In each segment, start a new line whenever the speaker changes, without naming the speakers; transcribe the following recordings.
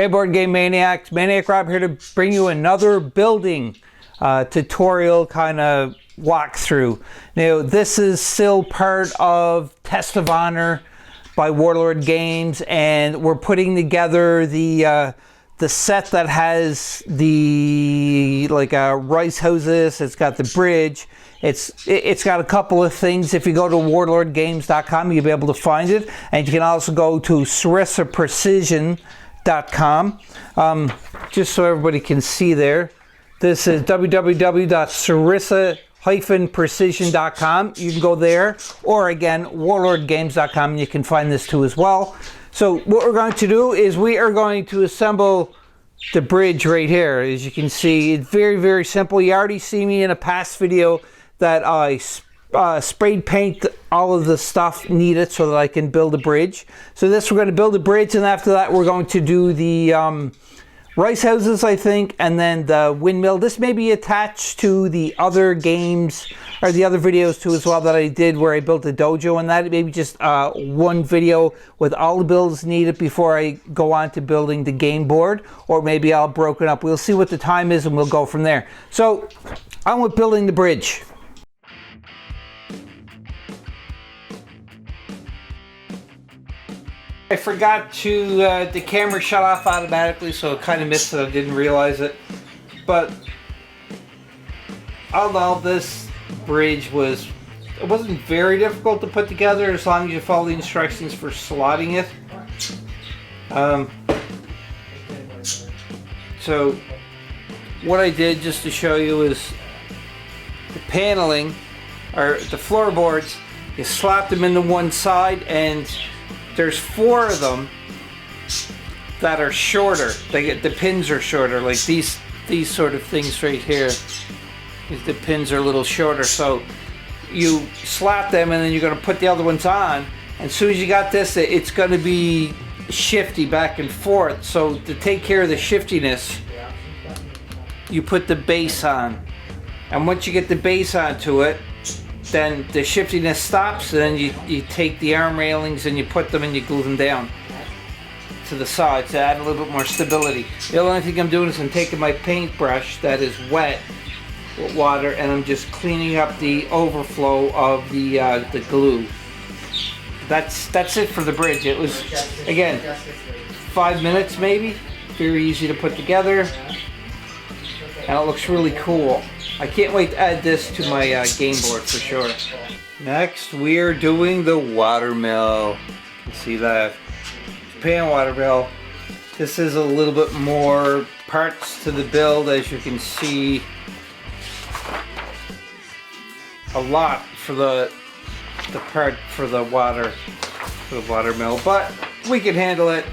Hey Board Game Maniacs, Maniac Rob here to bring you another building tutorial kind of walkthrough. Now this is still part of Test of Honor by Warlord Games, and we're putting together the set that has the rice houses. It's got the bridge. It's got a couple of things. If you go to warlordgames.com, you'll be able to find it, and you can also go to sarissaprecision.com. Just so everybody can see there. This is www.sarissa-precision.com. You can go there, or again, warlordgames.com, and you can find this too as well. So what we're going to do is we are going to assemble the bridge right here. As you can see, it's very, very simple. You already see me in a past video that I sprayed paint all of the stuff needed so that I can build a bridge. So this, we're going to build a bridge, and after that we're going to do the rice houses, I think, and then the windmill. This may be attached to the other games or the other videos too as well that I did where I built a dojo, and that maybe just one video with all the builds needed before I go on to building the game board, or maybe I'll broken up. We'll see what the time is and we'll go from there. So on with building the bridge. I forgot to, the camera shut off automatically, so I kind of missed it. I didn't realize it. But although this bridge wasn't very difficult to put together as long as you follow the instructions for slotting it. So what I did, just to show you, is the paneling, or the floorboards, you slot them into one side, and there's 4 of them that are shorter. The pins are shorter, like these sort of things right here. The pins are a little shorter, so you slot them and then you're going to put the other ones on. And as soon as you got this, it's going to be shifty back and forth. So to take care of the shiftiness, you put the base on. And once you get the base onto it, then the shiftiness stops, and then you take the arm railings and you put them and you glue them down to the sides to add a little bit more stability. The only thing I'm doing is I'm taking my paintbrush that is wet with water, and I'm just cleaning up the overflow of the glue. That's it for the bridge. It was, again, 5 minutes maybe. Very easy to put together, and it looks really cool. I can't wait to add this to my game board for sure. Next, we are doing the watermill. You can see that. Japan watermill. This is a little bit more parts to the build, as you can see. A lot for the part for the watermill, but we can handle it.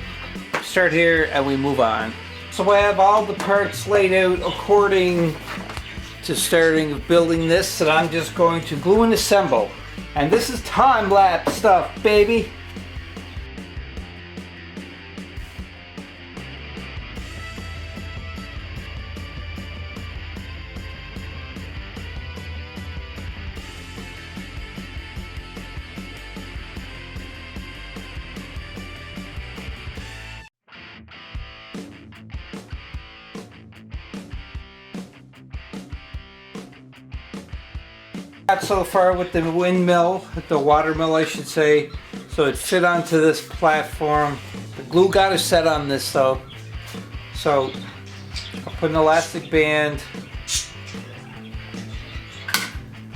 Start here and we move on. So I have all the parts laid out according to starting building this, and I'm just going to glue and assemble. And this is time-lapse stuff, baby. So far with the windmill, the watermill I should say, so it fit onto this platform. The glue got to set on this though, so I'll put an elastic band.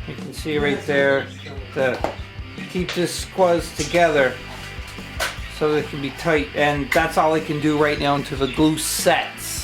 You can see right there to keep this squaz together so that it can be tight, and that's all I can do right now until the glue sets.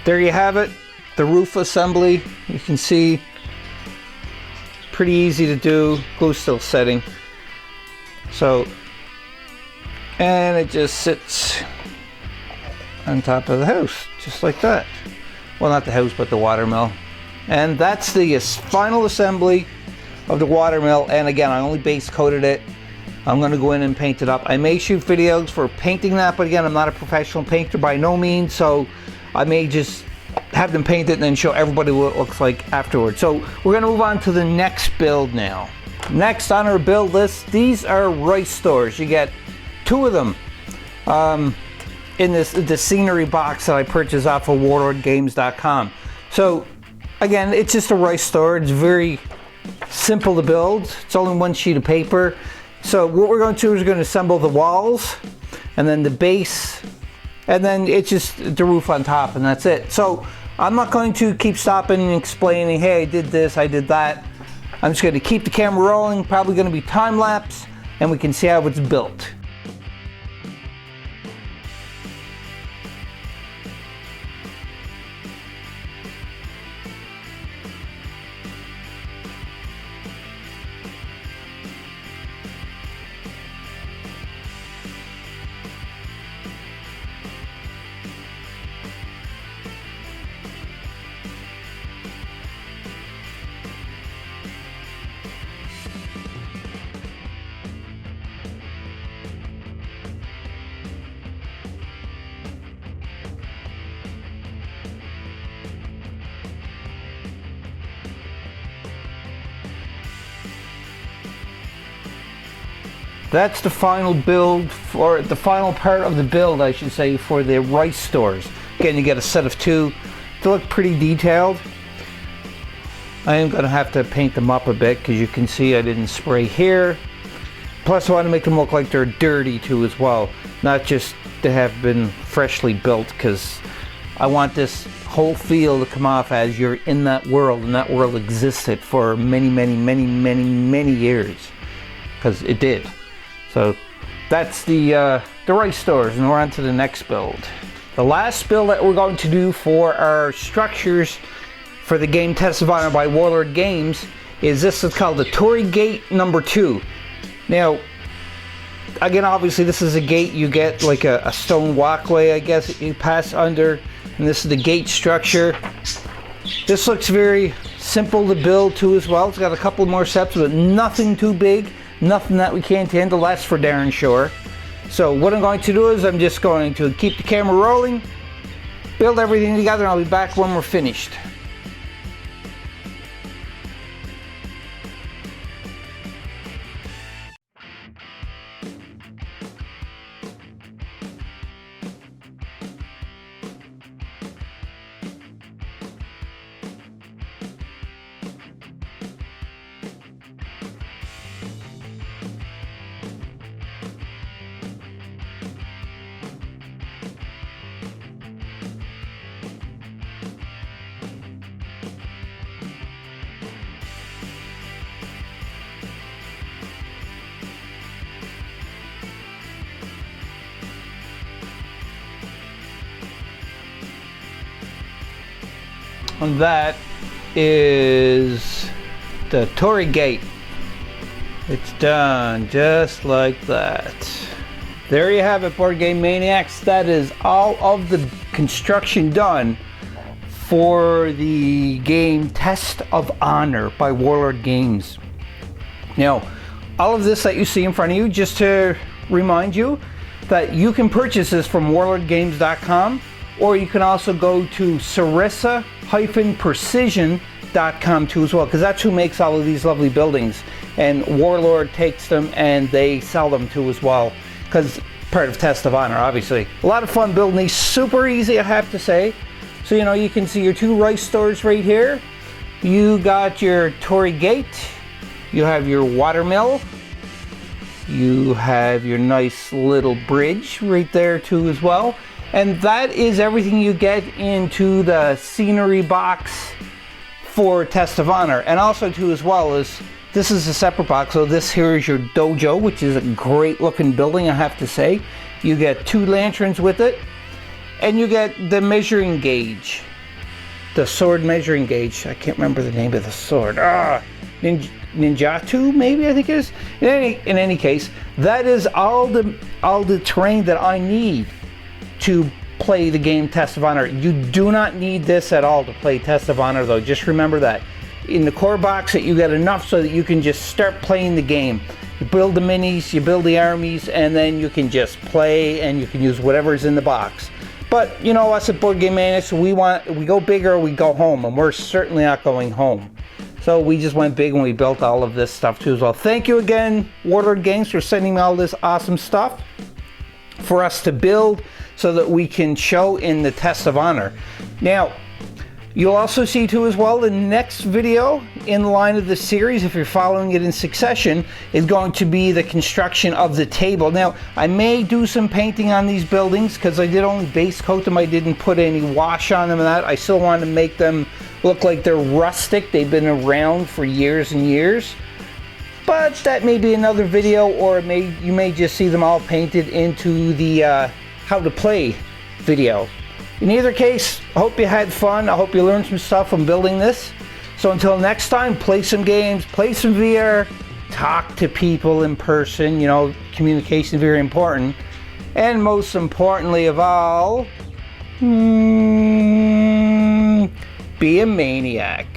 there you have it, the roof assembly. You can see, pretty easy to do, glue still setting. So, and it just sits on top of the house, just like that. Well, not the house, but the watermill. And that's the final assembly of the watermill. And again, I only base coated it. I'm going to go in and paint it up. I may shoot videos for painting that, but again, I'm not a professional painter by no means, so I may just have them paint it and then show everybody what it looks like afterwards. So we're going to move on to the next build now. Next on our build list, these are rice stores. You get 2 of them in the scenery box that I purchased off of WarlordGames.com. So again, it's just a rice store. It's very simple to build. It's only 1 sheet of paper. So what we're going to do is we're going to assemble the walls and then the base, and then it's just the roof on top, and that's it. So I'm not going to keep stopping and explaining, hey, I did this, I did that. I'm just going to keep the camera rolling, probably going to be time lapse, and we can see how it's built. That's the final build, for the final part of the build, I should say, for the rice stores. Again, you get a set of 2. They look pretty detailed. I am going to have to paint them up a bit because you can see I didn't spray here. Plus I want to make them look like they're dirty too as well. Not just to have been freshly built, because I want this whole feel to come off as you're in that world, and that world existed for many, many, many, many, many years. Because it did. So that's the rice stores, and we're on to the next build. The last build that we're going to do for our structures for the game Test of Honor by Warlord Games is this. Is called the Torii Gate number 2. Now, again, obviously this is a gate. You get like a stone walkway, I guess, you pass under, and this is the gate structure. This looks very simple to build too as well. It's got a couple more steps, but nothing too big. Nothing that we can't handle, that's for darn sure. So what I'm going to do is I'm just going to keep the camera rolling, build everything together, and I'll be back when we're finished. And that is the Torii Gate. It's done just like that. There you have it, Board Game Maniacs. That is all of the construction done for the game Test of Honor by Warlord Games. Now, all of this that you see in front of you, just to remind you that you can purchase this from WarlordGames.com, or you can also go to Sarissa-Precision.com too as well, because that's who makes all of these lovely buildings, and Warlord takes them and they sell them too as well, because part of Test of Honor, obviously. A lot of fun building these, super easy, I have to say. So you know, you can see your 2 rice stores right here. You got your Torii Gate, you have your watermill, you have your nice little bridge right there too as well. And that is everything you get into the scenery box for Test of Honor. And also too as well is, this is a separate box, so this here is your dojo, which is a great looking building, I have to say. You get 2 lanterns with it, and you get the measuring gauge. the sword measuring gauge. I can't remember the name of the sword. Ninjatu, maybe, I think it is. In any case, that is all the terrain that I need to play the game Test of Honor. You do not need this at all to play Test of Honor, though. Just remember that. In the core box, that you get enough so that you can just start playing the game. You build the minis, you build the armies, and then you can just play, and you can use whatever's in the box. But you know, us at Board Game Maniacs, we go big or we go home, and we're certainly not going home. So we just went big and we built all of this stuff too as well. Thank you again, Warlord Games, for sending me all this awesome stuff for us to build so that we can show in the Test of Honor. Now, you'll also see too as well the next video in line of the series, if you're following it in succession, is going to be the construction of the table. Now, I may do some painting on these buildings because I did only base coat them. I didn't put any wash on them and that. I still want to make them look like they're rustic. They've been around for years and years. But that may be another video, or you may just see them all painted into the how to play video. In either case, I hope you had fun. I hope you learned some stuff from building this. So until next time, play some games, play some VR, talk to people in person. You know, communication is very important. And most importantly of all, be a maniac.